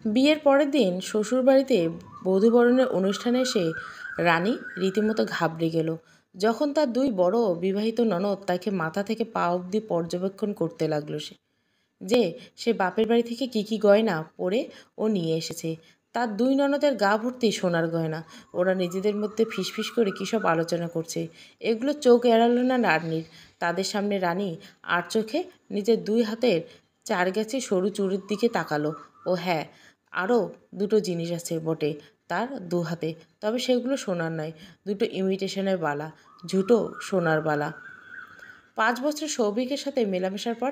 বিয়ের পরের দিন শ্বশুরবাড়িতে বধূবরণের অনুষ্ঠানে এসে রানী রীতিমতো ঘাবড়ে গেল যখন তার দুই বড় বিবাহিত ননদ তাকে মাথা থেকে পা অবধি পর্যবেক্ষণ করতে লাগলো। সে বাপের বাড়ি থেকে কী গয়না পরে ও নিয়ে এসেছে। তার দুই ননদের গা ভর্তি সোনার গয়না। ওরা নিজেদের মধ্যে ফিসফিস করে কী সব আলোচনা করছে। এগুলো চোখ এড়ালো না রানীর। তাদের সামনে রানী আর চোখে নিজের দুই হাতের চারগাছি সরু চুড়ির দিকে তাকালো। ও হ্যাঁ, আরও দুটো জিনিস আছে বটে তার দু হাতে, তবে সেগুলো সোনার নয়, দুটো ইমিটেশনের বালা, ঝুটো সোনার বালা। 5 বছর সৌভিকের সাথে মেলামেশার পর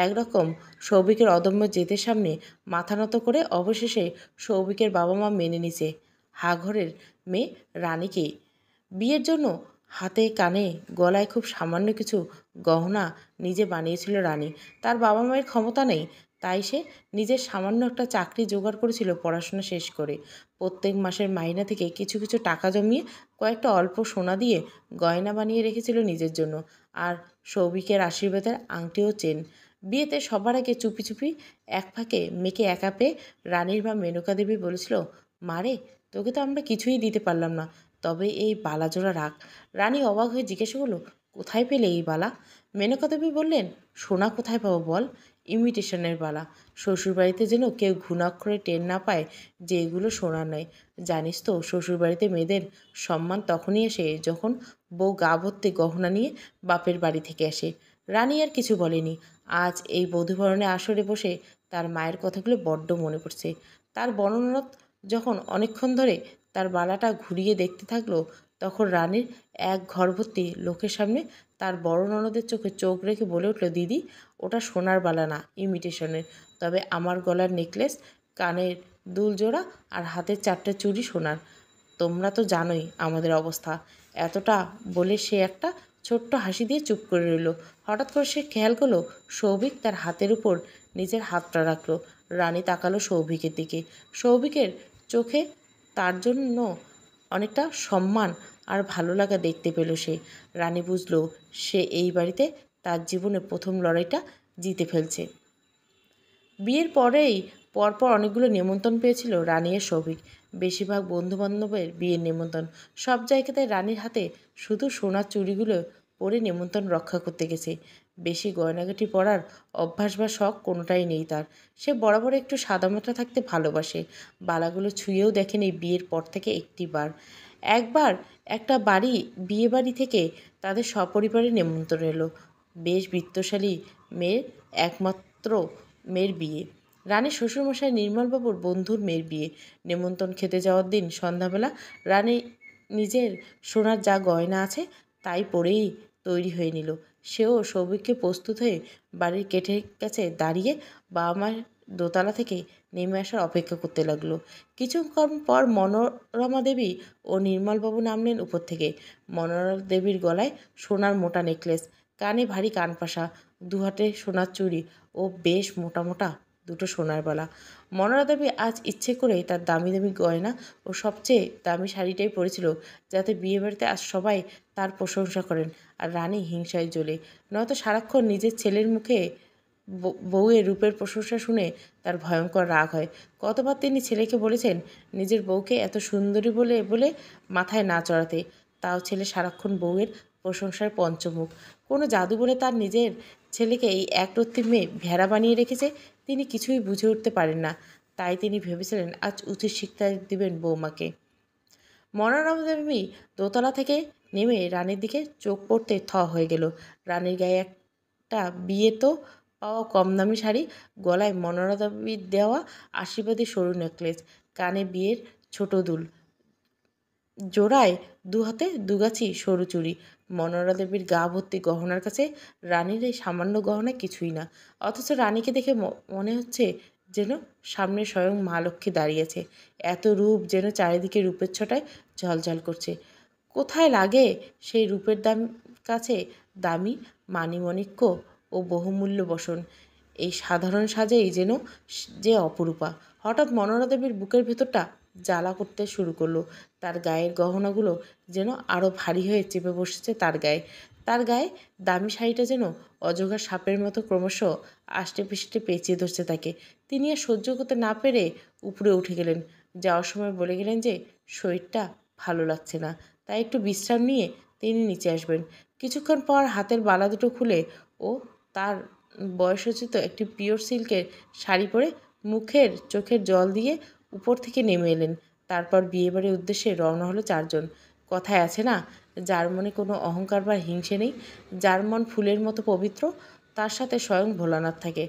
একরকম সৌভিকের অদম্য জেদের সামনে মাথা নত করে অবশেষে সৌভিকের বাবা মা মেনে নিছে হাঘরের মেয়ে রানীকে বিয়ের জন্য। হাতে কানে গলায় খুব সামান্য কিছু গহনা নিজে বানিয়েছিল রানী। তার বাবা মায়ের ক্ষমতা নেই, তাই সে নিজের সামান্য একটা চাকরি জোগাড় করেছিল পড়াশোনা শেষ করে। প্রত্যেক মাসের মাইনা থেকে কিছু কিছু টাকা জমিয়ে কয়েকটা অল্প সোনা দিয়ে গয়না বানিয়ে রেখেছিল নিজের জন্য, আর সৌভিকের আশীর্বাদের আংটি ও চেন। বিয়েতে সবার আগে চুপি চুপি এক ফাঁকে মেয়েকে একা পেয়ে রানীর মা মেনকা দেবী বলেছিল, মারে তোকে তো আমরা কিছুই দিতে পারলাম না, তবে এই বালা জোড়া রাখ। রানী অবাক হয়ে জিজ্ঞাসা করলো, কোথায় পেলে এই বালা? মেনকা দেবী বললেন, সোনা কোথায় পাবো বল, ইমিটেশনের বালা। শ্বশুরবাড়িতে যেন কেউ ঘুণাক্ষরে টের না পায় যে এগুলো সোনার নয়। জানিস তো শ্বশুরবাড়িতে মেয়েদের সম্মান তখনই আসে যখন বউ গা ভর্তি গহনা নিয়ে বাপের বাড়ি থেকে আসে। রানী আর কিছু বলেনি। আজ এই বধূবরণে আসরে বসে তার মায়ের কথাগুলো বড্ড মনে পড়ছে। তার বর্ণনাত যখন অনেকক্ষণ ধরে তার বালাটা ঘুরিয়ে দেখতে থাকলো, তখন রানীর এক ঘরভর্তি লোকের সামনে তার বড় ননদের চোখে চোখ রেখে বলে উঠল, দিদি ওটা সোনার বালা না, ইমিটেশনের, তবে আমার গলার নেকলেস, কানের দুল জোড়া আর হাতের 4টে চুড়ি সোনার। তোমরা তো জানোই আমাদের অবস্থা। এতটা বলে সে একটা ছোট্ট হাসি দিয়ে চুপ করে রইল। হঠাৎ করে সে খেয়াল করলো সৌভিক তার হাতের উপর নিজের হাতটা রাখলো। রানী তাকালো সৌভিকের দিকে। সৌভিকের চোখে তার জন্য অনেকটা সম্মান আর ভালো লাগা দেখতে পেল সে। রানী বুঝলো সে এই বাড়িতে তার জীবনে প্রথম লড়াইটা জিতে ফেলছে। বিয়ের পরপর অনেকগুলো নিমন্ত্রণ পেয়েছিল রানী আর সৌভিক। বেশিরভাগ বন্ধুবান্ধবের বিয়ের নিমন্ত্রণ। সব জায়গাতে রানীর হাতে শুধু সোনার চুড়িগুলো পরে নিমন্ত্রণ রক্ষা করতে গেছে। বেশি গয়নাগাটি পরার অভ্যাস বা শখ কোনোটাই নেই তার। সে বরাবর একটু সাদামাটা থাকতে ভালোবাসে। বালাগুলো ছুঁয়েও দেখেনি বিয়ের পর থেকে একটিবার। একবার একটা বিয়ে বাড়ি থেকে তাদের সপরিবারে নিমন্ত্রণ এলো। বেশ বিত্তশালী মেয়ের একমাত্র মেয়ের বিয়ে। রানীর শ্বশুরমশাই নির্মলবাবুর বন্ধুর মেয়ের বিয়ে। নিমন্ত্রণ খেতে যাওয়ার দিন সন্ধ্যাবেলা রানী নিজের সোনার যা গয়না আছে তাই পরেই তৈরি হয়ে নিল। সেও সৌভিককে প্রস্তুত হয়ে বাড়ির গেটের কাছে দাঁড়িয়ে বাবা মার দোতলা থেকে নেমে আসার অপেক্ষা করতে লাগলো। কিছুক্ষণ পর মনোরমা দেবী ও নির্মলবাবু নামলেন উপর থেকে। মনোরমা দেবীর গলায় সোনার মোটা নেকলেস, কানে ভারী কানপাশা, দুহাতে সোনার চুড়ি ও বেশ মোটা মোটা দুটো সোনার বালা। মনোরমা দেবী আজ ইচ্ছে করে তার দামি দামি গয়না ও সবচেয়ে দামি শাড়িটাই পরেছিল, যাতে বিয়েবাড়িতে আজ সবাই তার প্রশংসা করেন আর রানী হিংসায় জ্বলে। নয়তো সারাক্ষণ নিজের ছেলের মুখে বউয়ের রূপের প্রশংসা শুনে তার ভয়ঙ্কর রাগ হয়। কতবার তিনি ছেলেকে বলেছেন নিজের বউকে এত সুন্দরী বলে বলে মাথায় না চড়াতে, তাও ছেলে সারাক্ষণ বউয়ের প্রশংসার পঞ্চমুখ। কোনো জাদু বলে তার নিজের ছেলেকে এই একরত্তি মেয়ে ভেড়া বানিয়ে রেখেছে। তিনি কিছুই বুঝে উঠতে পারেন না। তাই তিনি ভেবেছিলেন আজ উচিত শিক্ষা দিবেন বৌমাকে। মনোরমা দেবী দোতলা থেকে নেমে রানীর দিকে চোখ পড়তে থ হয়ে গেল। রানীর গায়ে একটা বিয়ে তো পাওয়া কম দামি শাড়ি, গলায় মনোরমা দেবীর দেওয়া আশীর্বাদী সরু নেকলেস, কানে বিয়ের ছোট দুল, জোড়ায় দু হাতে দুগাছি সরু চুড়ি। মনোরমা দেবীর গা ভর্তি গহনার কাছে রানীর এই সামান্য গহনা কিছুই না। অথচ রানীকে দেখে মনে হচ্ছে যেন সামনে স্বয়ং মা লক্ষ্মী দাঁড়িয়েছে। এত রূপ যেন চারিদিকে রূপের ছটায় ঝলঝল করছে। কোথায় লাগে সেই রূপের কাছে দামি মানিমাণিক্য ও বহুমূল্য বসন? এই সাধারণ সাজেই যেন যে অপরূপা। হঠাৎ মনোরমা দেবীর বুকের ভেতরটা জ্বালা করতে শুরু করলো। তার গায়ের গহনাগুলো যেন আরও ভারী হয়ে চেপে বসেছে তার গায়ে। তার গায়ে দামি শাড়িটা যেন অজগর সাপের মতো ক্রমশ আষ্টে পৃষ্ঠে পেঁচিয়ে ধরছে তাকে। তিনি আর সহ্য করতে না পেরে উপরে উঠে গেলেন। যাওয়ার সময় বলে গেলেন যে শরীরটা ভালো লাগছে না, তাই একটু বিশ্রাম নিয়ে তিনি নিচে আসবেন। কিছুক্ষণ পর হাতের বালা দুটো খুলে ও তার বয়সোচিত একটি পিওর সিল্কের শাড়ি পরে মুখের চোখের জল দিয়ে উপর থেকে নেমে এলেন। তারপর বিয়েবাড়ির উদ্দেশ্যে রওনা হলো চারজন। কথায় আছে না, যার মনে কোনো অহংকার বা হিংসে নেই, যার মন ফুলের মতো পবিত্র, তার সাথে স্বয়ং ভোলানাথ থাকে।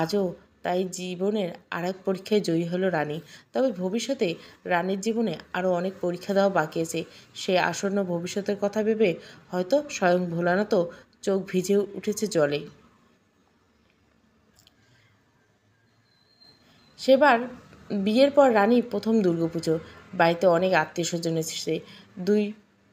আজও তাই জীবনের আর এক পরীক্ষায় জয়ী হলো রানী। তবে ভবিষ্যতে রানীর জীবনে আরও অনেক পরীক্ষা দেওয়া বাকি আছে। সে আসন্ন ভবিষ্যতের কথা ভেবে হয়তো স্বয়ং ভোলানাথও চোখ ভিজে উঠেছে জলে। সেবার বিয়ের পর রানী প্রথম দুর্গাপুজো। বাড়িতে অনেক আত্মীয় স্বজন এসেছে। দুই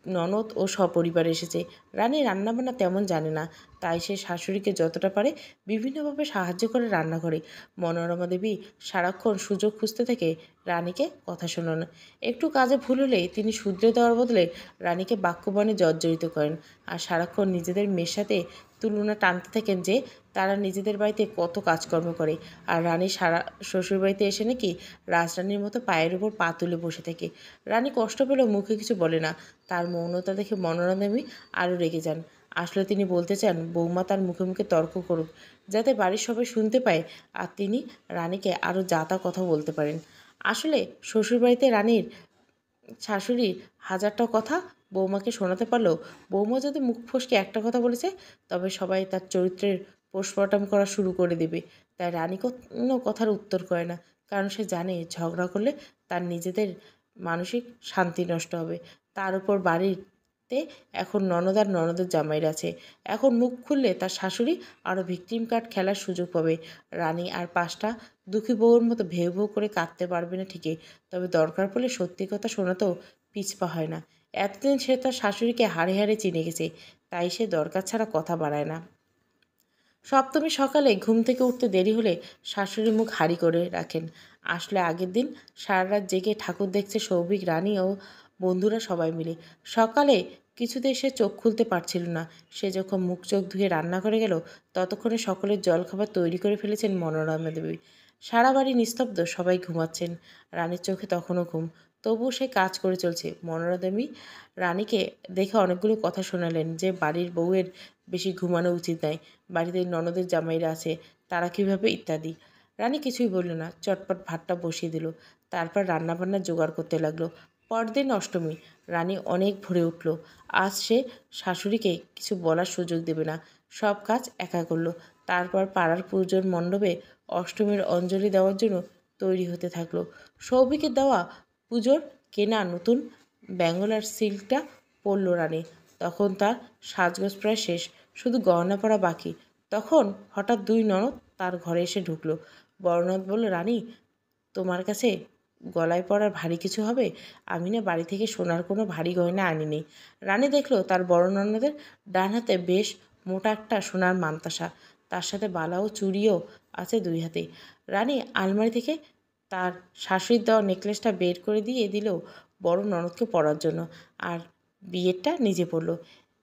ননদ ও সপরিবার এসেছে। রানী রান্নাবান্না তেমন জানে না, তাই সে শাশুড়িকে যতটা পারে বিভিন্নভাবে সাহায্য করে রান্নাঘরে। মনোরমা দেবী সারাক্ষণ সুযোগ খুঁজতে থাকে রানীকে কথা শোনানো। একটু কাজে ভুল হলে তিনি শুধরে দেওয়ার বদলে রানীকে বাক্যবাণে জর্জরিত করেন, আর সারাক্ষণ নিজেদের মেয়ের সাথে তুলনা টানতে থাকেন যে তারা নিজেদের বাড়িতে কত কাজকর্ম করে, আর রানী সারা শ্বশুরবাড়িতে এসে নাকি রাজরানীর মতো পায়ের উপর পা তুলে বসে থাকে। রানী কষ্ট পেলেও মুখে কিছু বলে না। তার মৌনতা দেখে মনোরমা দেবী আরও রেগে যান। আসলে তিনি বলতে চান বৌমা তার মুখে মুখে তর্ক করুক, যাতে বাড়ির সবাই শুনতে পায়, আর তিনি রানীকে আরও যা তা কথা বলতে পারেন। আসলে শ্বশুরবাড়িতে রানীর শাশুড়ির হাজারটা কথা বৌমাকে শোনাতে পারলেও বৌমা যদি মুখ ফসকে একটা কথা বলেছে, তবে সবাই তার চরিত্রের পোস্টমর্টম করা শুরু করে দেবে। তাই রানী কোনো কথার উত্তর করে না, কারণ সে জানে ঝগড়া করলে তার নিজেদের মানসিক শান্তি নষ্ট হবে। তার উপর বাড়িতে এখন ননদ আর ননদের জামাইরা আছে। এখন মুখ খুললে তার শাশুড়ি আরও ভিকটিম কার্ড খেলার সুযোগ পাবে। রানী আর পাঁচটা দুঃখী বউর মতো ভেউ ভেউ করে কাঁদতে পারবে না ঠিকই, তবে দরকার পড়লে সত্যি কথা শোনাতেও পিছপা হয় না। এতদিন সে তার শাশুড়িকে হাড়ে হাড়ে চিনে গেছে, তাই সে দরকার ছাড়া কথা বাড়ায় না। সপ্তমী সকালে ঘুম থেকে উঠতে দেরি হলে শাশুড়ি মুখ হাঁড়ি করে রাখেন। আসলে আগের দিন সারা রাত জেগে ঠাকুর দেখছে সৌভিক, রানী ও বন্ধুরা সবাই মিলে। সকালে কিছুতেই সে চোখ খুলতে পারছিল না। সে যখন মুখ চোখ ধুয়ে রান্নাঘরে গেল, ততক্ষণে সকলের জলখাবার তৈরি করে ফেলেছেন মনোরমা দেবী। সারা বাড়ি নিস্তব্ধ, সবাই ঘুমাচ্ছেন। রানীর চোখে তখনও ঘুম, তবুও সে কাজ করে চলছে। মনোরমা দেবী রানীকে দেখে অনেকগুলো কথা শোনালেন, যে বাড়ির বউয়ের বেশি ঘুমানো উচিত নয়, বাড়িতে ননদের জামাইরা আছে, তারা কীভাবে ইত্যাদি। রানী কিছুই বলল না, চটপট ভাতটা বসিয়ে দিল। তারপর রান্নাবান্না জোগাড় করতে লাগলো। পরদিন অষ্টমী। রানী অনেক ভোরে উঠল। আজ সে শাশুড়িকে কিছু বলার সুযোগ দেবে না, সব কাজ একা করলো। তারপর পাড়ার পুজোর মণ্ডপে অষ্টমীর অঞ্জলি দেওয়ার জন্য তৈরি হতে থাকলো। সৌভিকের দেওয়া পুজোর কেনা নতুন ব্যাঙ্গলার সিল্কটা পরল রানী। তখন তার সাজগোজ প্রায় শেষ, শুধু গয়না পরা বাকি। তখন হঠাৎ দুই ননদ তার ঘরে এসে ঢুকলো। বড় ননদ বলল, রানী, তোমার কাছে গলায় পরার ভারী কিছু হবে? আমি না বাড়ি থেকে সোনার কোনো ভারী গয়না আনিনি। রানী দেখলো তার বড় ননদের ডান হাতে বেশ মোটা একটা সোনার মান্তাসা, তার সাথে বালা ও চুড়িও আছে দুই হাতেই। রানী আলমারি থেকে তার শাশুড়ির দেওয়া নেকলেসটা বের করে দিয়ে দিল বড় ননদকে পরার জন্য, আর বিয়েরটা নিজে পরল।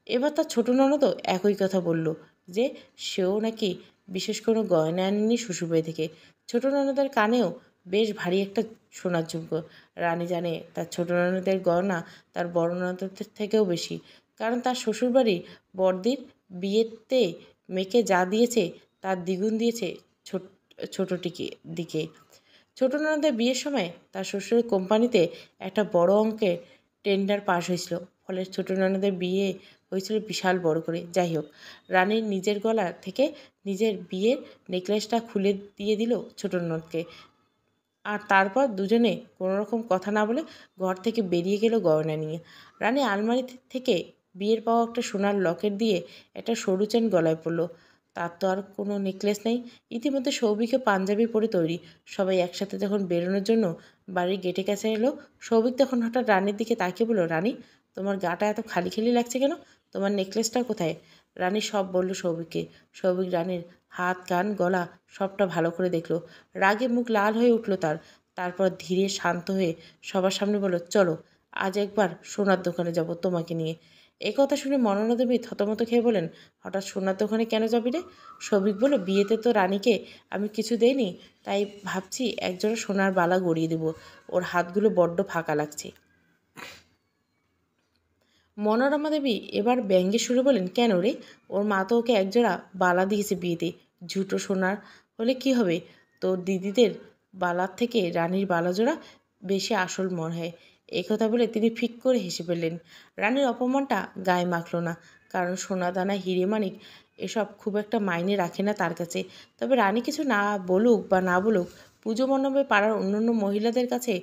এবার তার ছোট ননদও একই কথা বলল, যে সেও নাকি বিশেষ কোনো গয়না আনেনি শ্বশুরবাড়ি থেকে। ছোট ননদের কানেও বেশ ভারী একটা সোনার ঝুমকো। রানী জানে তার ছোট ননদের গয়না তার বড় ননদের থেকেও বেশি, কারণ তার শ্বশুরবাড়ি বড়দির বিয়েতে মেয়েকে যা দিয়েছে তার দ্বিগুণ দিয়েছে ছোটটিকে দিকে। ছোট ননদের বিয়ের সময় তার শ্বশুরের কোম্পানিতে একটা বড় অঙ্কের টেন্ডার পাস হয়েছিল, ফলে ছোট ননদের বিয়ে হয়েছিল বিশাল বড় করে। যাই হোক, রানীর নিজের গলা থেকে নিজের বিয়ের নেকলেসটা খুলে দিয়ে দিল ছোট ননদকে, আর তারপর দুজনে কোনোরকম কথা না বলে ঘর থেকে বেরিয়ে গেল গয়না নিয়ে। রানী আলমারি থেকে বিয়ের পাওয়া একটা সোনার লকেট দিয়ে একটা সরু চেন গলায় পরল। তার তো আর কোনো নেকলেস নেই। ইতিমধ্যে সৌভিকও পাঞ্জাবি পরে তৈরি। সবাই একসাথে যখন বেরোনোর জন্য বাড়ির গেটে কাছে এলো, সৌভিক তখন হঠাৎ রানীর দিকে তাকিয়ে বলল, রানী, তোমার গাটা এত খালি খালি লাগছে কেন? তোমার নেকলেসটা কোথায়? রানী সব বলল সৌভিককে। সৌভিক রানীর হাত, কান, গলা সবটা ভালো করে দেখল। রাগে মুখ লাল হয়ে উঠল তার। তারপর ধীরে শান্ত হয়ে সবার সামনে বলল, চলো, আজ একবার সোনার দোকানে যাব তোমাকে নিয়ে। এই কথা শুনে মনোরমা দেবী থতমত খেয়ে বলেন, হঠাৎ সোনার দোকানে কেন যাবি রে? সৌভিক বলল, বিয়েতে তো রানীকে আমি কিছু দেইনি, তাই ভাবছি একজোড়া সোনার বালা গড়িয়ে দেবো, ওর হাতগুলো বড্ড ফাঁকা লাগছে। মনোরমা দেবী এবার ব্যঙ্গে সুরে বলেন, কেন রে? ওর মা তো ওকে একজোড়া বালা দিয়েছে বিয়েতে, ঝুটো সোনার হলে কি হবে? তোর দিদিদের বালার থেকে রানীর বালা জোড়া বেশি আসল মনে হয়। এই কথা বলে তিনি ফিক করে হেসে ফেললেন। রানীর অপমানটা গায়ে মাখল না, কারণ সোনা দানা হিরে মানিক এসব খুব একটা মাইনে রাখে না তার কাছে। তবে রানী কিছু না বলুক বা না বলুক, পুজো মণ্ডপে পাড়ার অন্যান্য মহিলাদের কাছে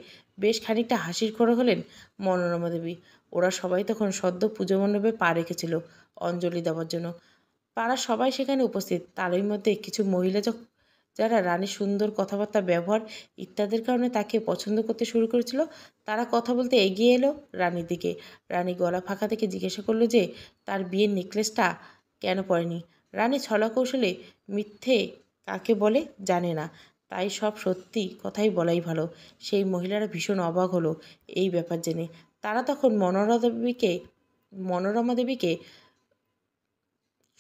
বেশ খানিকটা হাসির খোরাক হলেন মনোরমা দেবী। ওরা সবাই তখন সদ্য পুজো মণ্ডপে পা রেখেছিল অঞ্জলি দেওয়ার জন্য। পাড়ার সবাই সেখানে উপস্থিত। তারই মধ্যে কিছু মহিলা যারা রানীর সুন্দর কথাবার্তা, ব্যবহার ইত্যাদির কারণে তাকে পছন্দ করতে শুরু করেছিল, তারা কথা বলতে এগিয়ে এলো রানীর দিকে। রানী গলা ফাঁকা থেকে জিজ্ঞাসা করলো যে তার বিয়ের নেকলেসটা কেন পরেনি। রানী ছলা কৌশলে মিথ্যে কাকে বলে জানে না, তাই সব সত্যি কথাই বলাই ভালো। সেই মহিলারা ভীষণ অবাক হলো এই ব্যাপার জেনে। তারা তখন মনোরমা দেবীকে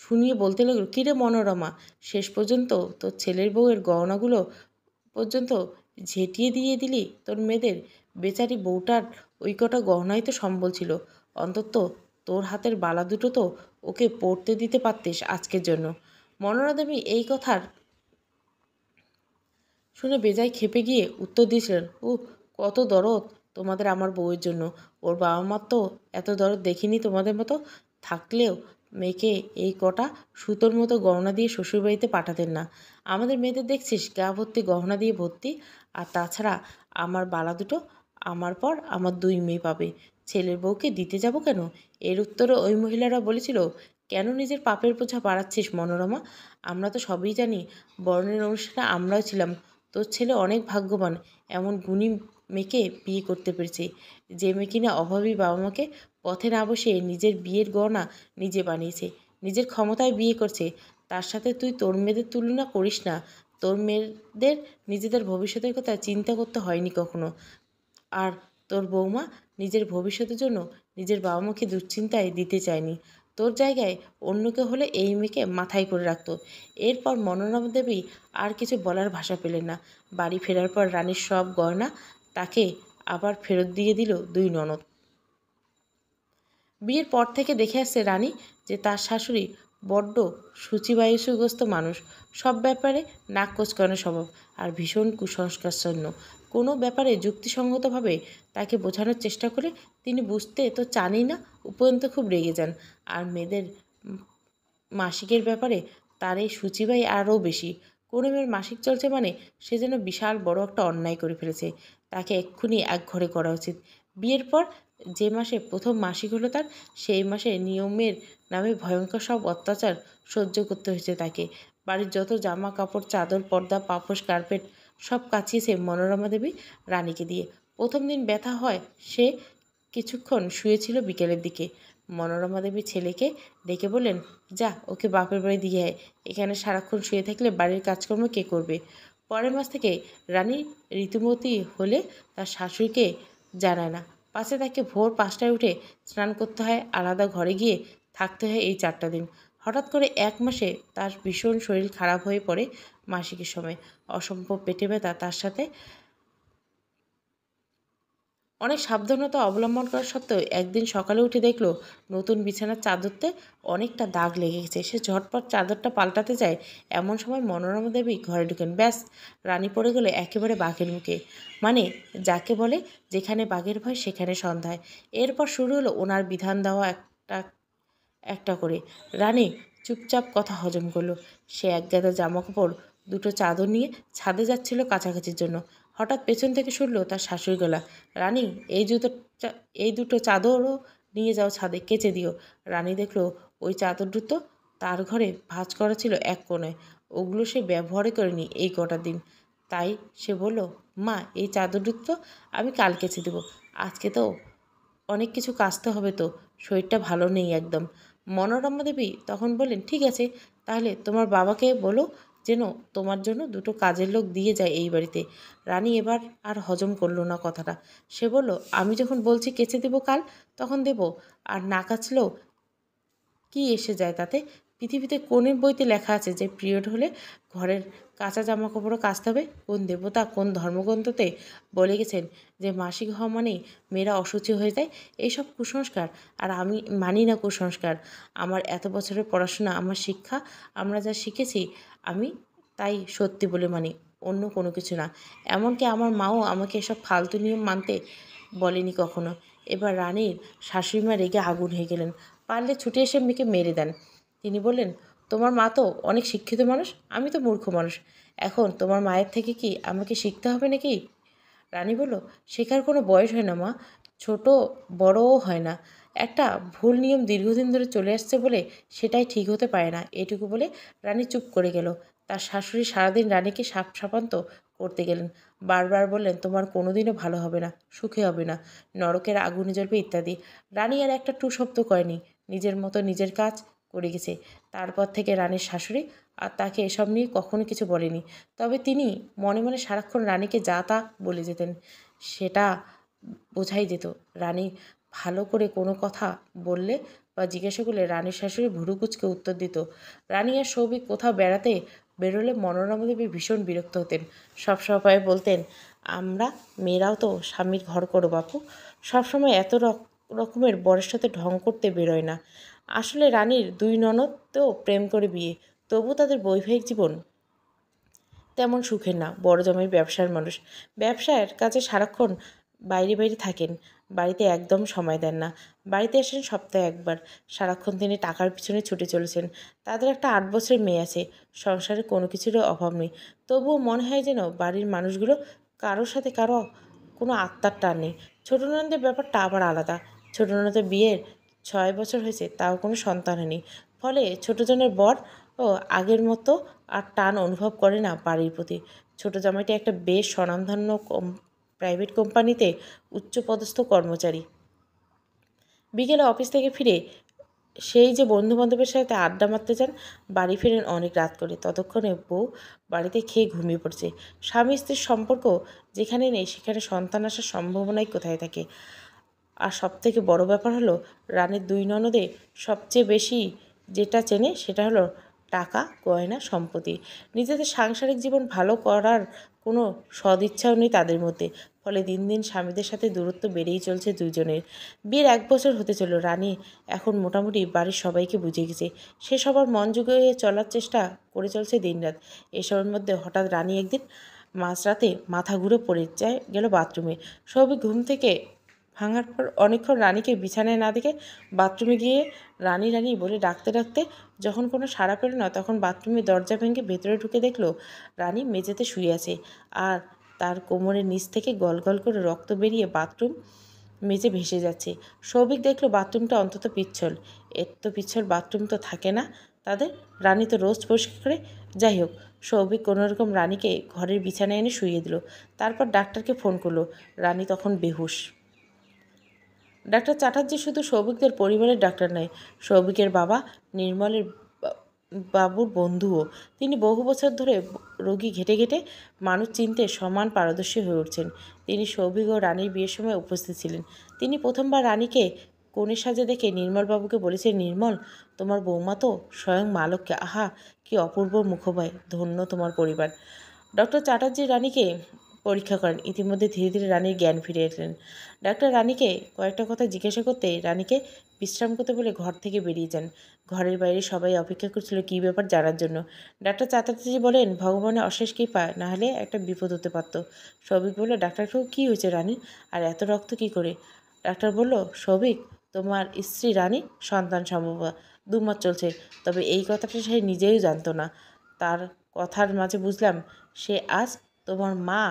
শুনিয়ে বলতে লাগলো, কিরে মনোরমা, শেষ পর্যন্ত তোর ছেলের বউয়ের গহনাগুলো পর্যন্ত ঝেঁটিয়ে দিয়ে দিলি তোর মেয়েদের। বেচারি বউটার ওই কটা গহনাই তো সম্বল ছিল, অন্তত তোর হাতের বালা দুটো তো ওকে পরতে দিতে পারতিস আজকের জন্য। মনোরমা দেবী এই কথার শুনে বেজায় খেপে গিয়ে উত্তর দিয়েছিলেন, কত দরদ তোমাদের আমার বউয়ের জন্য। ওর বাবা মার তো এত দরদ দেখিনি তোমাদের মতো। থাকলেও মেয়েকে এই কটা সুতোর মতো গহনা দিয়ে শ্বশুরবাড়িতে পাঠাতেন না। আমাদের মেয়েদের দেখছিস গা ভর্তি গহনা দিয়ে ভর্তি। আর তাছাড়া আমার বালা দুটো আমার পর আমার দুই মেয়ে পাবে, ছেলের বউকে দিতে যাব কেন? এর উত্তরে ওই মহিলারা বলেছিল, কেন নিজের পাপের বোঝা বাড়াচ্ছিস মনোরমা? আমরা তো সবই জানি, বরণের অনুষ্ঠানে আমরাও ছিলাম। তোর ছেলে অনেক ভাগ্যবান, এমন গুণী মেয়েকে বিয়ে করতে পেরেছে, যে মেয়ে কিনা অভাবী বাবা মাকে পথে না বসে নিজের বিয়ের গয়না নিজে বানিয়েছে, নিজের ক্ষমতায় বিয়ে করছে। তার সাথে তুই তোর মেয়েদের তুলনা করিস না। তোর মেয়েদের নিজেদের ভবিষ্যতের কথা চিন্তা করতে হয়নি কখনো। আর তোর বৌমা নিজের ভবিষ্যতের জন্য নিজের বাবা মাকে দুশ্চিন্তায় দিতে চায়নি। তোর জায়গায় অন্য কেউ হলে এই মেয়েকে মাথায় করে রাখতো। এরপর মনোরমা দেবী আর কিছু বলার ভাষা পেলেন না। বাড়ি ফেরার পর রানীর সব গয়না তাকে আবার ফেরত দিয়ে দিল দুই ননদ। বিয়ের পর থেকে দেখে আসছে রানী যে তার শাশুড়ি বড্ড শুচিবায়ুগ্রস্ত মানুষ, সব ব্যাপারে নাক কোঁচকানো স্বভাব, আর ভীষণ কুসংস্কারশূন্য। কোনো ব্যাপারে যুক্তিসঙ্গতভাবে তাকে বোঝানোর চেষ্টা করে তিনি বুঝতে তো চানই না, উপরন্তু খুব রেগে যান। আর মেয়েদের মাসিকের ব্যাপারে তার এই শুচিবাই আরও বেশি। কোনো মেয়ের মাসিক চলছে মানে সে যেন বিশাল বড় একটা অন্যায় করে ফেলেছে, তাকে এক্ষুনি একঘরে করা উচিত। বিয়ের পর যে মাসে প্রথম মাসিক হলো তার, সেই মাসে নিয়মের নামে ভয়ঙ্কর সব অত্যাচার সহ্য করতে হয়েছে তাকে। বাড়ির যত জামা কাপড়, চাদর, পর্দা, পাপোশ, কার্পেট সব কাচিয়েছে মনোরমা দেবী রানীকে দিয়ে। প্রথম দিন ব্যথা হয়, সে কিছুক্ষণ শুয়েছিল। বিকেলের দিকে মনোরমা দেবী ছেলেকে ডেকে বললেন, যা ওকে বাপের বাড়ি দিয়ে আয়, এখানে সারাক্ষণ শুয়ে থাকলে বাড়ির কাজকর্ম কে করবে? পরের মাস থেকে রানী ঋতুমতী হলে তার শাশুড়িকে জানায় না। পাছে তাকে ভোর 5টায় উঠে স্নান করতে হয়, আলাদা ঘরে গিয়ে থাকতে হয় এই 4টা দিন। হঠাৎ করে এক মাসে তার ভীষণ শরীর খারাপ হয়ে পড়ে। মাসিকের সময় অসম্ভব পেটে ব্যথা, তার সাথে অনেক সাবধানতা অবলম্বন করা সত্ত্বেও একদিন সকালে উঠে দেখলো নতুন বিছানার চাদরতে অনেকটা দাগ লেগে গেছে। সে ঝটপট চাদরটা পাল্টাতে যায়, এমন সময় মনোরমা দেবী ঘরে ঢুকেন। ব্যাস, রানী পড়ে গেল একেবারে বাঘের মুখে। মানে যাকে বলে যেখানে বাঘের ভয় সেখানে সন্ধ্যায়। এরপর শুরু হলো ওনার বিধান দেওয়া একটা একটা করে। রানী চুপচাপ কথা হজম করলো। সে একগাদা জামাকাপড়, দুটো চাদর নিয়ে ছাদে যাচ্ছিল কাছাকাছির জন্য। হঠাৎ পেছন থেকে শুনলো তার শাশুড়ি গলা, রানী এই দুটো চাদরও নিয়ে যাও ছাদে, কেচে দিও। রানী দেখলো ওই চাদর দুটো তার ঘরে ভাঁজ করা ছিল এক কোণে, ওগুলো সে ব্যবহারই করেনি এই কটা দিন। তাই সে বলল, মা এই চাদর দুটো আমি কাল কেচে দেবো, আজকে তো অনেক কিছু কাচতে হবে, তো শরীরটা ভালো নেই একদম। মনোরমা দেবী তখন বললেন, ঠিক আছে, তাহলে তোমার বাবাকে বলো যেন তোমার জন্য দুটো কাজের লোক দিয়ে যায় এই বাড়িতে। রানী এবার আর হজম করলো না কথাটা। সে বলল, আমি যখন বলছি কেচে দেবো কাল, তখন দেবো, আর না কাচলেও কি এসে যায় তাতে? পৃথিবীতে কোনের বইতে লেখা আছে যে পিরিয়ড হলে ঘরের কাঁচা জামা কাপড়ও কাচতে হবে? কোন দেবতা কোন ধর্মগ্রন্থতে বলে গেছেন যে মাসিক হওয়া মানেই মেয়েরা অশুচি হয়ে যায়? এইসব কুসংস্কার। আর আমি মানি না কুসংস্কার। আমার এত বছরের পড়াশোনা, আমার শিক্ষা, আমরা যা শিখেছি, আমি তাই সত্যি বলে মানি, অন্য কোনো কিছু না। এমনকি আমার মাও আমাকে এসব ফালতু নিয়ম মানতে বলেনি কখনো। এবার রানীর শাশুড়িমা রেগে আগুন হয়ে গেলেন। পারলে ছুটে এসে মেয়েকে মেরে দেন। তিনি বললেন, তোমার মা তো অনেক শিক্ষিত মানুষ, আমি তো মূর্খ মানুষ। এখন তোমার মায়ের থেকে কি আমাকে শিখতে হবে নাকি? রানী বলল, শেখার কোনো বয়স হয় না মা, ছোট বড়ও হয় না। একটা ভুল নিয়ম দীর্ঘদিন ধরে চলে আসছে বলে সেটাই ঠিক হতে পারে না। এটুকু বলে রানী চুপ করে গেল। তার শাশুড়ি সারাদিন রানীকে সাপান্ত করতে গেলেন। বারবার বললেন, তোমার কোনোদিনও ভালো হবে না, সুখে হবে না, নরকের আগুনে জ্বলবে ইত্যাদি। রানী আর একটা টু শব্দ করেনি, নিজের মতো নিজের কাজ করে গেছে। তারপর থেকে রানীর শাশুড়ি আর তাকে এসব নিয়ে কখনো কিছু বলেনি। তবে তিনি মনে মনে সারাক্ষণ রানীকে যা তা বলে যেতেন। সেটা বোঝাই যেত। রানী ভালো করে কোনো কথা বললে বা জিজ্ঞাসা করলে রানীর শাশুড়ি ভুরু কুঁচকে উত্তর দিত। রানী আর সৌভিক কোথাও বেড়াতে বেরোলে মনোরমা দেবী ভীষণ বিরক্ত হতেন। সবসময় বলতেন, আমরা মেয়েরাও তো স্বামীর ঘর করো বাপু, সবসময় এত রকমের বরের সাথে ঢং করতে বেরোয় না। আসলে রানীর দুই ননদ তো প্রেম করে বিয়ে, তবু তাদের বৈবাহিক জীবন তেমন সুখের না। বড় জামাই ব্যবসার মানুষ, ব্যবসার কাজে সারাক্ষণ বাইরে বাইরে থাকেন, বাড়িতে একদম সময় দেন না। বাড়িতে আসেন সপ্তাহে একবার। সারাক্ষণ তিনি টাকার পিছনে ছুটে চলেছেন। তাদের একটা 8 বছরের মেয়ে আছে। সংসারে কোনো কিছুরও অভাব নেই। তবুও মনে হয় যেন বাড়ির মানুষগুলো কারোর সাথে কারো কোনো আত্মার টান নেই। ছোটো ননদের ব্যাপারটা আবার আলাদা। ছোটো ননদের বিয়ের 6 বছর হয়েছে, তাও কোনো সন্তান হয়নি। ফলে ছোটোজনের বর ও আগের মতো আর টান অনুভব করে না বাড়ির প্রতি। ছোট জামাইটি একটা বেশ স্বনামধন্য প্রাইভেট কোম্পানিতে উচ্চপদস্থ কর্মচারী। বিকেলে অফিস থেকে ফিরে সেই যে বন্ধুবান্ধবের সাথে আড্ডা মারতে যান, বাড়ি ফেরেন অনেক রাত করে। ততক্ষণে বউ বাড়িতে খেয়ে ঘুমিয়ে পড়ছে। স্বামী স্ত্রীর সম্পর্ক যেখানে নেই সেখানে সন্তান আসার সম্ভাবনাই কোথায় থাকে? আর সবথেকে বড় ব্যাপার হলো, রানীর দুই ননদে সবচেয়ে বেশি যেটা চেনে সেটা হলো টাকা, গয়না, সম্পত্তি। নিজেদের সাংসারিক জীবন ভালো করার কোনো সদিচ্ছাও নেই তাদের মধ্যে। ফলে দিন দিন স্বামীদের সাথে দূরত্ব বেড়েই চলছে দুজনের। বিয়ের 1 বছর হতে চলল। রানী এখন মোটামুটি বাড়ির সবাইকে বুঝে গেছে। সে সবার মন জুগিয়ে চলার চেষ্টা করে চলছে দিনরাত। এসবের মধ্যে হঠাৎ রানী একদিন মাঝরাতে মাথা ঘুরে পড়ে গেল বাথরুমে। সৌভিক ঘুম থেকে ভাঙার পর অনেকক্ষণ রানীকে বিছানায় না দেখে বাথরুমে গিয়ে রানী রানী বলে ডাকতে ডাকতে যখন কোনো সাড়া পেল না, তখন বাথরুমের দরজা ভেঙে ভেতরে ঢুকে দেখলো রানী মেঝেতে শুয়ে আছে, আর তার কোমরের নিচ থেকে গল গল করে রক্ত বেরিয়ে বাথরুম মেঝে ভেসে যাচ্ছে। সৌভিক দেখলো বাথরুমটা অন্তত পিচ্ছল। এর তো পিচ্ছল বাথরুম তো থাকে না তাদের। রানী তো রোজ পরিষ্কার করে। যাই হোক, সৌভিক কোনোরকম রানীকে ঘরের বিছানায় এনে শুইয়ে দিল। তারপর ডাক্তারকে ফোন করলো। রানী তখন বেহুশ। ডাক্তার চ্যাটার্জি শুধু সৌভিকদের পরিবারের ডাক্তার নয়, সৌভিকের বাবা নির্মলের বাবুর বন্ধুও। তিনি বহু বছর ধরে রোগী ঘেটে ঘেটে মানুষ চিনতে সমান পারদর্শী হয়ে উঠছেন। তিনি সৌভিক ও রানীর বিয়ের সময় উপস্থিত ছিলেন। তিনি প্রথমবার রানীকে কনের সাজে দেখে নির্মলবাবুকে বলেছেন, নির্মল, তোমার বৌমা তো স্বয়ং মা লক্ষ্মী। আহা, কি অপূর্ব মুখোপায়, ধন্য তোমার পরিবার। ডক্টর চ্যাটার্জি রানীকে পরীক্ষা করেন। ইতিমধ্যে ধীরে ধীরে রানীর জ্ঞান ফিরে এলেন। ডাক্তার রানীকে কয়েকটা কথা জিজ্ঞাসা করতে রানীকে বিশ্রাম করতে বলে ঘর থেকে বেরিয়ে যান। ঘরের বাইরে সবাই অপেক্ষা করছিল কী ব্যাপার জানার জন্য। ডাক্তার চ্যাটার্জি বলেন, ভগবানের অশেষ কৃপা, না হলে একটা বিপদ হতে পারত। সৌভিক বলল, ডাক্তারবাবু, কী হয়েছে রানীর? আর এত রক্ত কী করে? ডাক্তার বলল, সৌভিক, তোমার স্ত্রী রানী সন্তান সম্ভব 2 মাস চলছে। তবে এই কথাটা সে নিজেও জানতো না। তার কথার মাঝে বুঝলাম সে আজ তোমার মা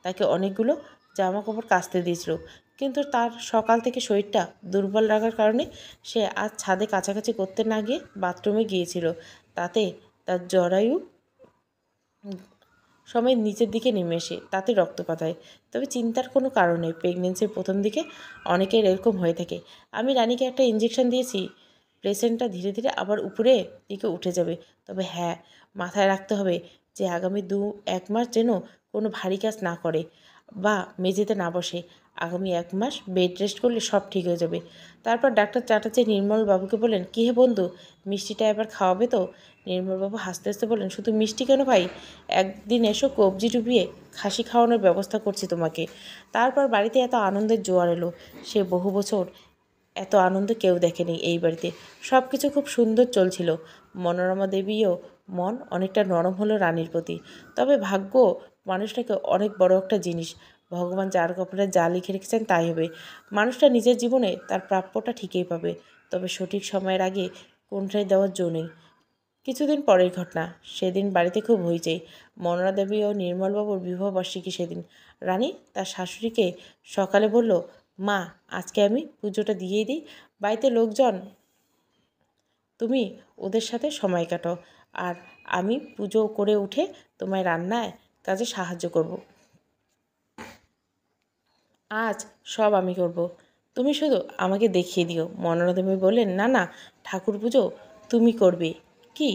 তাকে অনেকগুলো জামা কাপড় কাচতে দিয়েছিল, কিন্তু তার সকাল থেকে শরীরটা দুর্বল লাগার কারণে সে আজ ছাদে কাছাকাছি করতে না গিয়ে বাথরুমে গিয়েছিল। তাতে তার জরায়ু সময় নিচের দিকে নেমে এসে তাতে রক্তপাত হয়। তবে চিন্তার কোনো কারণ নেই, প্রেগনেন্সির প্রথম দিকে অনেকের এরকম হয়ে থাকে। আমি রানীকে একটা ইঞ্জেকশন দিয়েছি, পেশেন্টটা ধীরে ধীরে আবার উপরে দিকে উঠে যাবে। তবে হ্যাঁ, মাথায় রাখতে হবে যে আগামী 1 মাস যেন কোনো ভারী কাজ না করে। বা মেঝেতে না বসে। আগামী 1 মাস বেড রেস্ট করলে সব ঠিক হয়ে যাবে। তারপর ডাক্তার চ্যাটার্জি নির্মলবাবুকে বললেন, কী হে বন্ধু, মিষ্টিটা এবার খাওয়াবে তো? নির্মলবাবু হাসতে হাসতে বললেন, শুধু মিষ্টি কেন ভাই, একদিন এসো কবজি ডুবিয়ে খাসি খাওয়ানোর ব্যবস্থা করছি তোমাকে। তারপর বাড়িতে এত আনন্দের জোয়ার এলো, সে বহু বছর এত আনন্দ কেউ দেখেনি এই বাড়িতে। সব কিছু খুব সুন্দর চলছিল। মনোরমা দেবীও মন অনেকটা নরম হলো রানীর প্রতি। তবে ভাগ্য মানুষটাকে অনেক বড় একটা জিনিস। ভগবান যার কপালে যা লিখে রেখেছেন তাই হবে। মানুষটা নিজের জীবনে তার প্রাপ্যটা ঠিকই পাবে, তবে সঠিক সময়ের আগে কোনটাই দেওয়ার জো নেই। কিছুদিন পরের ঘটনা। সেদিন বাড়িতে খুব হইচই। মনোরা দেবী ও নির্মলবাবুর বিবাহবার্ষিকী সেদিন। রানী তার শাশুড়িকে সকালে বলল, মা, আজকে আমি পুজোটা দিয়েই দিই। বাড়িতে লোকজন, তুমি ওদের সাথে সময় কাটাও, আর আমি পুজো করে উঠে তোমায় রান্নায় কাজে সাহায্য করব। আজ সব আমি করব, তুমি শুধু আমাকে দেখিয়ে দিও। মনোরা দেবী বললেন, না না, ঠাকুর পুজো তুমি করবে। কি,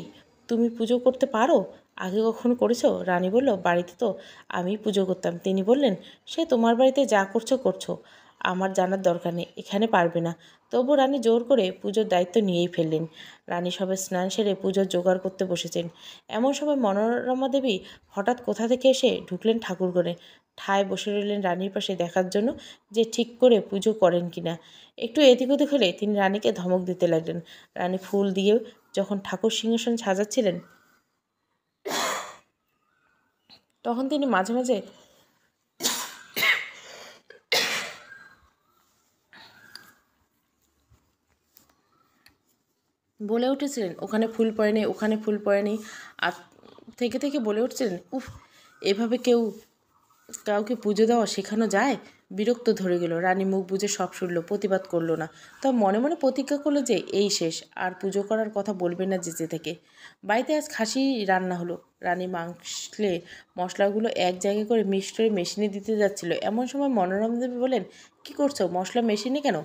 তুমি পুজো করতে পারো? আগে কখনো করেছো? রানী বলল, বাড়িতে তো আমি পুজো করতাম। তিনি বললেন, সে তোমার বাড়িতে যা করছো করছো, আমার জানার দরকার নেই, এখানে পারবে না। তবু রানী জোর করে পুজোর দায়িত্ব নিয়েই ফেললেন। রানী সবে স্নান সেরে পুজোর জোগাড় করতে বসেছেন। এমন সময় মনোরমা দেবী হঠাৎ কোথা থেকে এসে ঢুকলেন ঠাকুরঘরে। ঠায় বসে রইলেন রানীর পাশে দেখার জন্য যে ঠিক করে পুজো করেন কিনা। একটু এদিক ওদিক হলে তিনি রানীকে ধমক দিতে লাগলেন। রানী ফুল দিয়ে যখন ঠাকুর সিংহাসন সাজাচ্ছিলেন, তখন তিনি মাঝে মাঝে বলে উঠেছিলেন, ওখানে ফুল পড়েনি, ওখানে ফুল পড়েনি। আর থেকে থেকে বলে উঠছিলেন, উফ, এভাবে কাউকে পুজো দেওয়া শেখানো যায়? বিরক্ত ধরে গেল। রানী মুখ বুজে সব শুনল, প্রতিবাদ করলো না। তবে মনে মনে প্রতিজ্ঞা করলো যে এই শেষ, আর পুজো করার কথা বলবে না যেচে থেকে। বাড়িতে আজ খাসি রান্না হলো। রানী মাংসলে মশলাগুলো এক জায়গায় করে মিক্স করে মেশিনে দিতে যাচ্ছিল। এমন সময় মনোরম দেবী বলেন, কি করছো? মশলা মেশিনে কেন?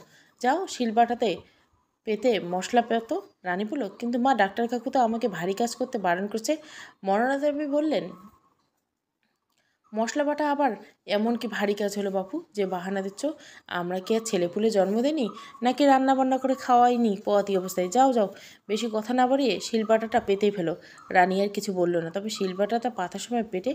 যাও শিলবাটাতে পেতে মশলা পেতো। রানী বলল, কিন্তু মা, ডাক্তার কাকু তো আমাকে ভারী কাজ করতে বারণ করছে। মনোরমা দেবী বললেন, মশলা বাটা আবার এমন কি ভারী কাজ হলো বাপু যে বাহানা দিচ্ছ? আমরা কি আর ছেলেপুলে জন্ম দেনি, নাকি রান্না বান্না করে খাওয়াইনি পোয়াতি অবস্থায়? যাও যাও, বেশি কথা না বাড়িয়ে শিলবাটাটা পেতেই ফেলো। রানী আর কিছু বলল না, তবে শিলবাটাটা পাতার সময় পেটে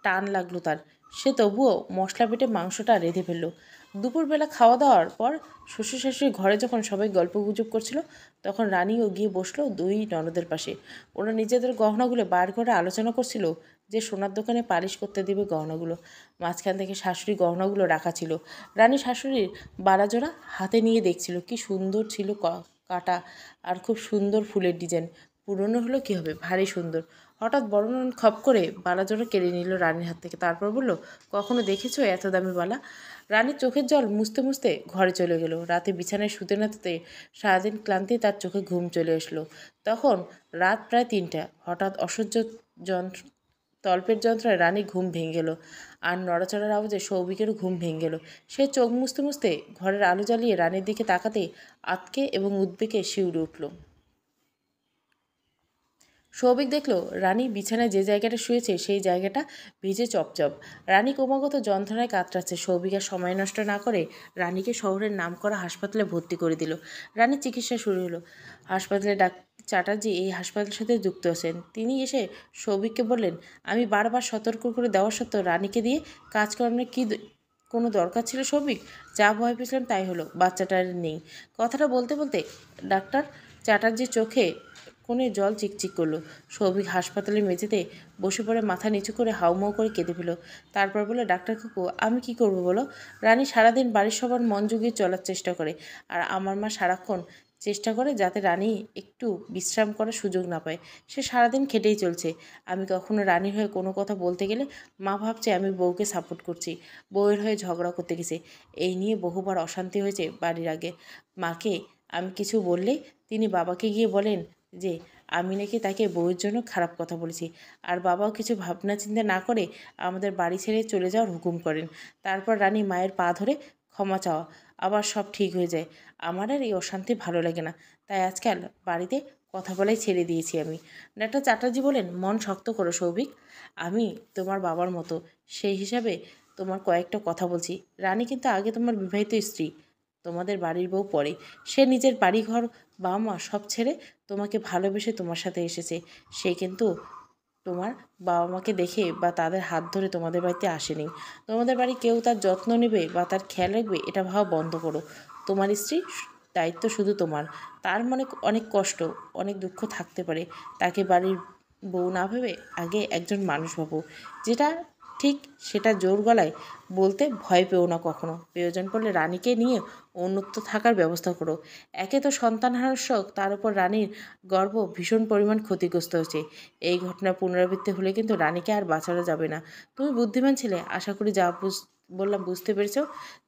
টান লাগলো তার। সে তবুও মশলা বেটে মাংসটা রেঁধে ফেললো। দুপুরবেলা খাওয়া দাওয়ার পর শ্বশুর শাশুড়ি ঘরে যখন সবাই গল্প গুজব করছিল, তখন রানীও গিয়ে বসলো দুই ননদের পাশে। ওরা নিজেদের গহনাগুলো বার করে আলোচনা করছিল যে সোনার দোকানে পালিশ করতে দিবে গহনাগুলো। মাঝখান থেকে শাশুড়ি গহনাগুলো রাখা ছিল। রানী শাশুড়ির বালাজোড়া হাতে নিয়ে দেখছিল, কি সুন্দর ছিল কাটা, আর খুব সুন্দর ফুলের ডিজাইন। পুরনো হলো কী হবে, ভারী সুন্দর। হঠাৎ বড় ননদ খপ করে বালাজোড়া কেড়ে নিল রানীর হাত থেকে। তারপর বলল, কখনো দেখেছো এত দামি বালা? রানীর চোখের জল মুছতে মুছতে ঘরে চলে গেল। রাতে বিছানায় শুতে না শুতে সারাদিন ক্লান্তি তার চোখে ঘুম চলে আসলো। তখন রাত প্রায় 3টা। হঠাৎ অসহ্য যন্ত্র তল্পের যন্ত্রণায় রানী ঘুম ভেঙে গেল, আর নড়াচড়ার আওয়াজে সৌভিকেরও ঘুম ভেঙে গেল। সে চোখ মুছতে মুছতে ঘরের আলো জ্বালিয়ে রানীর দিকে তাকাতেই আতকে এবং উদ্বেগে শিউরে উঠল। সৌভিক দেখল রানী বিছানায় যে জায়গাটা শুয়েছে সেই জায়গাটা ভিজে চপচপ। রানী ক্রমাগত যন্ত্রণায় কাতরাচ্ছে। সৌভিক আর সময় নষ্ট না করে রানীকে শহরের নামকরা হাসপাতালে ভর্তি করে দিল। রানীর চিকিৎসা শুরু হলো। হাসপাতালে চ্যাটার্জি এই হাসপাতালের সাথে যুক্ত আছেন। তিনি এসে সৌভিককে বললেন, আমি বারবার সতর্ক করে দেওয়া সত্ত্বেও রানীকে দিয়ে কাজ করানোর কোনো দরকার ছিল সৌভিক? যা ভয় পেয়েছিলাম তাই হলো, বাচ্চাটার নেই। কথাটা বলতে বলতে ডাক্তার চ্যাটার্জির চোখে কোণে জল চিকচিক করলো। সৌভিক হাসপাতালের মেঝেতে বসে পড়ে মাথা নিচু করে হাউমাউ করে কেঁদে ফেল। তারপর বলে, ডাক্তার কাকু, আমি কি করব বলো? রানী সারাদিন বাড়ির সবার মন জুগিয়ে চলার চেষ্টা করে, আর আমার মা সারাক্ষণ চেষ্টা করে যাতে রানী একটু বিশ্রাম করার সুযোগ না পায়। সে সারাদিন খেটেই চলছে। আমি কখনো রানীর হয়ে কোনো কথা বলতে গেলে মা ভাবছে আমি বউকে সাপোর্ট করছি, বউয়ের হয়ে ঝগড়া করতে গেছে। এই নিয়ে বহুবার অশান্তি হয়েছে বাড়ির আগে। মাকে আমি কিছু বললে তিনি বাবাকে গিয়ে বলেন যে আমি নাকি তাকে বউয়ের জন্য খারাপ কথা বলেছি, আর বাবাও কিছু ভাবনা চিন্তা না করে আমাদের বাড়ি ছেড়ে চলে যাওয়ার হুকুম করেন। তারপর রানী মায়ের পা ধরে ক্ষমা চাওয়া, আবার সব ঠিক হয়ে যায়। আমার আর এই অশান্তি ভালো লাগে না, তাই আজকাল বাড়িতে কথা বলাই ছেড়ে দিয়েছি আমি। ডাক্তার চ্যাটার্জি বলেন, মন শক্ত করো সৌভিক, আমি তোমার বাবার মতো, সেই হিসাবে তোমার কয়েকটা কথা বলছি। রানী কিন্তু আগে তোমার বিবাহিত স্ত্রী, তোমাদের বাড়ির বউ পরে। সে নিজের বাড়িঘর বাবা মা সব ছেড়ে তোমাকে ভালোবেসে তোমার সাথে এসেছে। সে কিন্তু তোমার বাবা মাকে দেখে বা তাদের হাত ধরে তোমাদের বাড়িতে আসেনি। তোমাদের বাড়ি কেউ তার যত্ন নেবে বা তার খেয়াল রাখবে এটা ভাবা বন্ধ করো। তোমার স্ত্রী দায়িত্ব শুধু তোমার। তার মনে অনেক কষ্ট, অনেক দুঃখ থাকতে পারে। তাকে বাড়ির বউ না ভেবে আগে একজন মানুষ ভাবো। যেটা ঠিক সেটা জোর গলায় বলতে ভয় পেও না কখনো। প্রয়োজন পড়লে রানীকে নিয়ে অন্যত্র থাকার ব্যবস্থা করো। একে তো সন্তান হারার শোক, তার উপর রানীর গর্ভ ভীষণ পরিমাণ ক্ষতিগ্রস্ত হয়েছে। এই ঘটনার পুনরাবৃত্তি হলে কিন্তু রানীকে আর বাঁচানো যাবে না। তুমি বুদ্ধিমান ছেলে, আশা করি যা বললাম বুঝতে পেরেছ।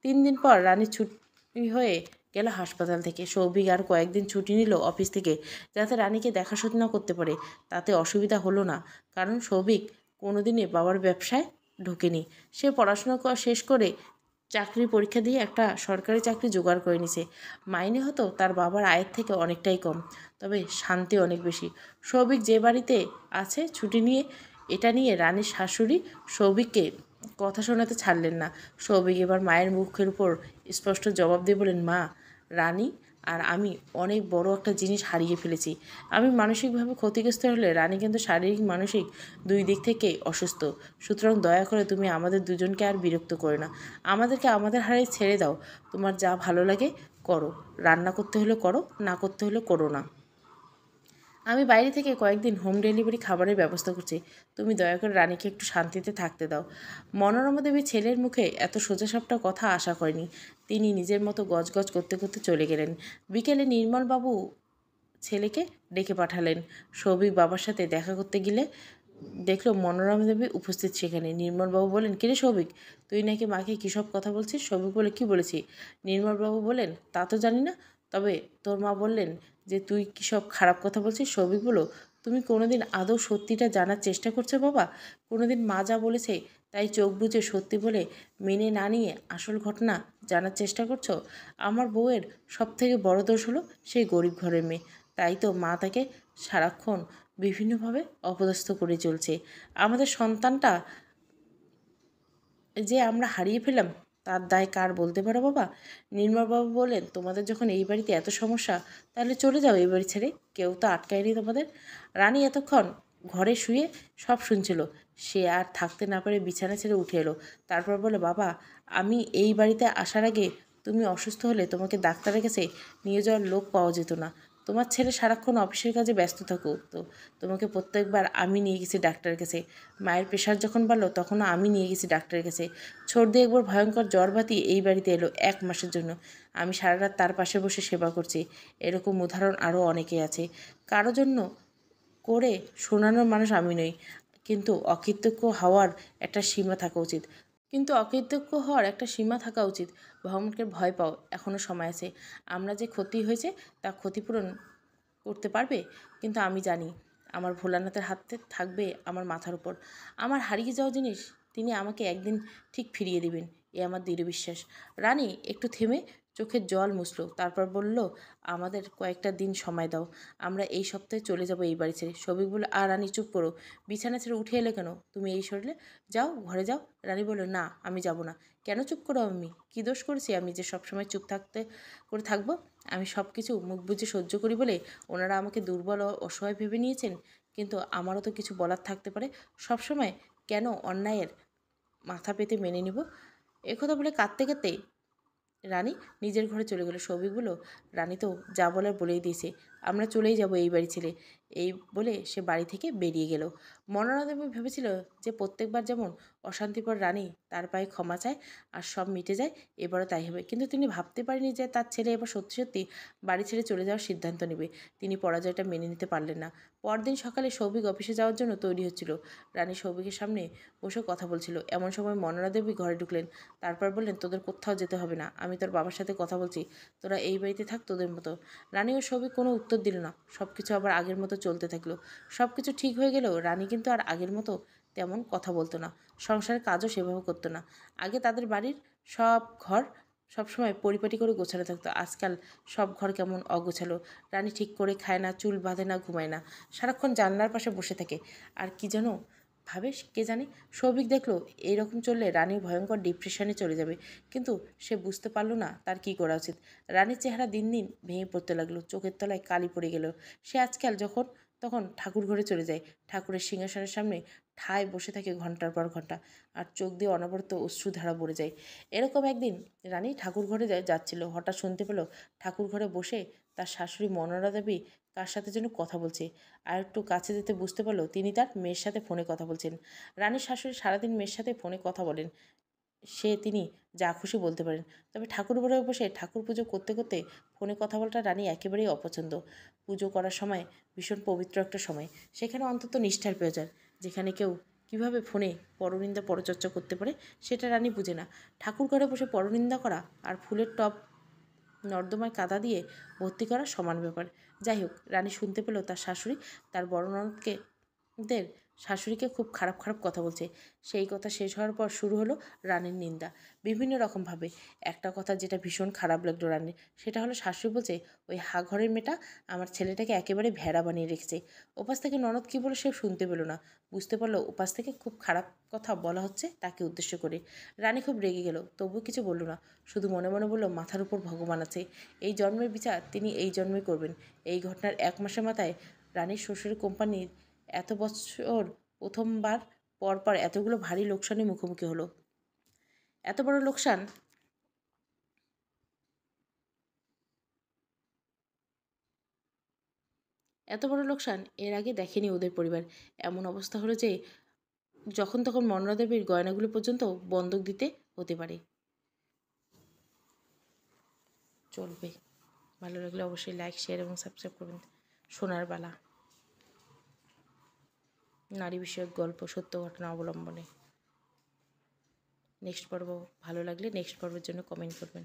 3 দিন পর রানী ছুটি হয়ে গেল হাসপাতাল থেকে। সৌভিক আর কয়েকদিন ছুটি নিল অফিস থেকে, যাতে রানীকে দেখাশোনা করতে পারে। তাতে অসুবিধা হলো না, কারণ সৌভিক কোনোদিনই বাবার ব্যবসায় ঢোকেনি। সে পড়াশোনা শেষ করে চাকরির পরীক্ষা দিয়ে একটা সরকারি চাকরি জোগাড় করে নিছে। মাইনে হতো তার বাবার আয়ের থেকে অনেকটাই কম, তবে শান্তি অনেক বেশি। সৌভিক যে বাড়িতে আছে ছুটি নিয়ে, এটা নিয়ে রানীর শাশুড়ি সৌভিককে কথা শোনাতে ছাড়লেন না। সৌভিক এবার মায়ের মুখের উপর স্পষ্ট জবাব দিয়ে বলেন, মা, রানী আর আমি অনেক বড় একটা জিনিস হারিয়ে ফেলেছি। আমি মানসিকভাবে ক্ষতিগ্রস্ত হলে রানী কিন্তু শারীরিক মানসিক দুই দিক থেকেই অসুস্থ। সুতরাং দয়া করে তুমি আমাদের দুজনকে আর বিরক্ত করো না। আমাদেরকে আমাদের হারে ছেড়ে দাও। তোমার যা ভালো লাগে করো। রান্না করতে হলে করো, না করতে হলে করো না। আমি বাইরে থেকে কয়েকদিন হোম ডেলিভারি খাবারের ব্যবস্থা করছি। তুমি দয়া করে রানীকে একটু শান্তিতে থাকতে দাও। মনোরমা দেবী ছেলের মুখে এত সোজাসাপটা কথা আশা করেনি। তিনি নিজের মতো গজগজ করতে করতে চলে গেলেন। বিকেলে নির্মলবাবু ছেলেকে ডেকে পাঠালেন। সৌভিক বাবার সাথে দেখা করতে গেলে দেখলো মনোরমা দেবী উপস্থিত সেখানে। নির্মলবাবু বলেন, কিরে সৌভিক, তুই নাকি মাকে কী সব কথা বলছিস? সৌভিক বলে, কী বলেছি? নির্মলবাবু বলেন, তা তো জানি না, তবে তোর মা বললেন যে তুই কী সব খারাপ কথা বলছিস। সৌভিক বলো, তুমি কোনোদিন আদৌ সত্যিটা জানার চেষ্টা করছো বাবা? কোনোদিন মা যা বলেছে তাই চোখ বুজে সত্যি বলে মেনে না নিয়ে আসল ঘটনা জানার চেষ্টা করছো? আমার বউয়ের সবথেকে বড় দোষ হলো সেই গরিব ঘরের মেয়ে। তাই তো মা তাকে সারাক্ষণ বিভিন্নভাবে অপদস্থ করে চলছে। আমাদের সন্তানটা যে আমরা হারিয়ে ফেললাম, তার দায় কার বলতে পারো বাবা? নির্মলবাবু বললেন, তোমাদের যখন এই বাড়িতে এত সমস্যা, তাহলে চলে যাও এই বাড়ি ছেড়ে। কেউ তো আটকায়নি তোমাদের। রানী এতক্ষণ ঘরে শুয়ে সব শুনছিল। সে আর থাকতে না পারে বিছানা ছেড়ে উঠে এলো। তারপর বলে, বাবা, আমি এই বাড়িতে আসার আগে তুমি অসুস্থ হলে তোমাকে ডাক্তারের কাছে নিয়ে যাওয়ার লোক পাওয়া যেত না। তোমার ছেলে সারাক্ষণ অফিসের কাজে ব্যস্ত থাকতো। তোমাকে প্রত্যেকবার আমি নিয়ে গেছি ডাক্তারের কাছে। মায়ের প্রেশার যখন বাড়লো তখনও আমি নিয়ে গেছি ডাক্তারের কাছে। সর্দি একবার ভয়ঙ্কর জ্বর বাতি এই বাড়িতে এলো 1 মাসের জন্য। আমি সারা রাত তার পাশে বসে সেবা করছি। এরকম উদাহরণ আরও অনেকেই আছে। কারো জন্য করে শোনানোর মানুষ আমি নই, কিন্তু অকৃতজ্ঞ হওয়ার একটা সীমা থাকা উচিত। ভগবানকে ভয় পাও, এখনও সময় আছে। আমরা যে ক্ষতি হয়েছে তা ক্ষতিপূরণ করতে পারবে। কিন্তু আমি জানি আমার ভোলানাথের হাতে থাকবে আমার মাথার উপর। আমার হারিয়ে যাওয়া জিনিস তিনি আমাকে একদিন ঠিক ফিরিয়ে দেবেন, এ আমার দৃঢ় বিশ্বাস। রানী একটু থেমে চোখের জল মুছল, তারপর বলল, আমাদের কয়েকটা দিন সময় দাও। আমরা এই সপ্তাহে চলে যাব এই বাড়ি ছেড়ে। সবিক বলল, আর রানী চুপ করো, বিছানা ছেড়ে উঠে এলে কেন তুমি এই শরীরে? যাও, ঘরে যাও। রানী বলল, না, আমি যাব না। কেন চুপ করো? আমি কী দোষ করেছি আমি যে সবসময় চুপ করে থাকবো? আমি সব কিছু মুখ বুজে সহ্য করি বলে ওনারা আমাকে দুর্বল ও অসহায় ভেবে নিয়েছেন। কিন্তু আমারও তো কিছু বলার থাকতে পারে। সবসময় কেন অন্যায়ের মাথা পেতে মেনে নিব? একথা বলে কাঁদতে কাঁদতে রানী নিজের ঘরে চলে গেল। সৌভিক বলল, রানী তো যা বলার বলেই দিয়েছে, আমরা চলেই যাব এই বাড়ি ছেড়ে। এই বলে সে বাড়ি থেকে বেরিয়ে গেল। মনোরমা দেবী ভেবেছিল যে প্রত্যেকবার যেমন অশান্তিপর রানী তার পায়ে ক্ষমা চায় আর সব মিটে যায়, এবারও তাই হবে। কিন্তু তিনি ভাবতে পারেনি যে তার ছেলে এবার সত্যি সত্যি বাড়ি ছেড়ে চলে যাওয়ার সিদ্ধান্ত নেবে। তিনি পরাজয়টা মেনে নিতে পারলেন না। পরদিন সকালে সৌভিক অফিসে যাওয়ার জন্য তৈরি হচ্ছিল। রানী সৌভিকের সামনে বসে কথা বলছিল। এমন সময় মনোরমা দেবী ঘরে ঢুকলেন। তারপর বললেন, তোদের কোথাও যেতে হবে না, আমি তোর বাবার সাথে কথা বলছি, তোরা এই বাড়িতে থাক তোদের মতো। রানী ও সৌভিক কোনো উত্তর দিল না। সব কিছু আবার আগের মতো চলতে থাকলো। সব কিছু ঠিক হয়ে গেলেও রানী কিন্তু আর আগের মতো তেমন কথা বলতো না। সংসারের কাজও সেভাবে করতো না। আগে তাদের বাড়ির সব ঘর সবসময় পরিপাটি করে গোছানো থাকতো। আজকাল সব ঘর কেমন অগোছালো। রানী ঠিক করে খায় না, চুল বাঁধে না, ঘুমায় না, সারাক্ষণ জানলার পাশে বসে থাকে। আর কি যেন ভাবে কে জানে। সৌভিক দেখলো এইরকম চললে রানী ভয়ঙ্কর ডিপ্রেশনে চলে যাবে, কিন্তু সে বুঝতে পারলো না তার কী করা উচিত। রানীর চেহারা দিন দিন ভেঙে পড়তে লাগলো, চোখের তলায় কালি পড়ে গেল। সে আজকাল যখন তখন ঠাকুর ঘরে চলে যায়, ঠাকুরের সিংহাসনের সামনে ঠায় বসে থাকে ঘন্টার পর ঘন্টা, আর চোখ দিয়ে অনবরত অশ্রুধারা পড়ে যায়। এরকম একদিন রানী ঠাকুর ঘরে যাচ্ছিল, হঠাৎ শুনতে পেল ঠাকুর ঘরে বসে তার শাশুড়ি মনোরা দেবী কার সাথে যেন কথা বলছে। আর একটু কাছে যেতে বুঝতে পারলো তিনি তার মেয়ের সাথে ফোনে কথা বলছেন। রানীর শাশুড়ি সারাদিন মেয়ের সাথে ফোনে কথা বলেন, তিনি যা খুশি বলতে পারেন, তবে ঠাকুর ঘরে বসে ঠাকুর পুজো করতে করতে ফোনে কথা বলাটা রানী একেবারেই অপছন্দ। পুজো করার সময় ভীষণ পবিত্র একটা সময়, সেখানে অন্তত নিষ্ঠার প্রয়োজন। যেখানে কেউ কিভাবে ফোনে পরনিন্দা পরচর্চা করতে পারে সেটা রানী বুঝে না। ঠাকুর ঘরে বসে পরনিন্দা করা আর ফুলের টব নর্দমায় কাদা দিয়ে ভর্তি করা সমান ব্যাপার। যাই হোক, রানী শুনতে পেল তার শাশুড়ি তার বড় ননদকে দের শাশুড়িকে খুব খারাপ খারাপ কথা বলছে। সেই কথা শেষ হওয়ার পর শুরু হলো রানীর নিন্দা, বিভিন্ন রকমভাবে। একটা কথা যেটা ভীষণ খারাপ লাগলো রানীর, সেটা হলো শাশুড়ি বলছে ওই ঘরের মেয়েটা আমার ছেলেটাকে একেবারে ভেড়া বানিয়ে রেখেছে। ওপাশ থেকে ননদ কী বলে সে শুনতে পেল না, বুঝতে পারলো ওপাশ থেকে খুব খারাপ কথা বলা হচ্ছে তাকে উদ্দেশ্য করে। রানী খুব রেগে গেল, তবুও কিছু বলল না, শুধু মনে মনে বলল মাথার উপর ভগবান আছে, এই জন্মের বিচার তিনি এই জন্মে করবেন। এই ঘটনার 1 মাসের মাথায় রানীর শ্বশুরের কোম্পানির এত বছর প্রথমবার পরপর এতগুলো ভারী লোকসানের মুখোমুখি হলো। এত বড় লোকসান এর আগে দেখেনি ওদের পরিবার। এমন অবস্থা হলো যে যখন তখন মনোরা দেবীর গয়নাগুলো পর্যন্ত বন্ধক দিতে হতে পারে। চলবে। ভালো লাগলে অবশ্যই লাইক, শেয়ার এবং সাবস্ক্রাইব করবেন। সোনার বালা, নারী বিষয়ক গল্প, সত্য ঘটনা অবলম্বনে। নেক্সট পর্ব ভালো লাগলে নেক্সট পর্বের জন্য কমেন্ট করবেন।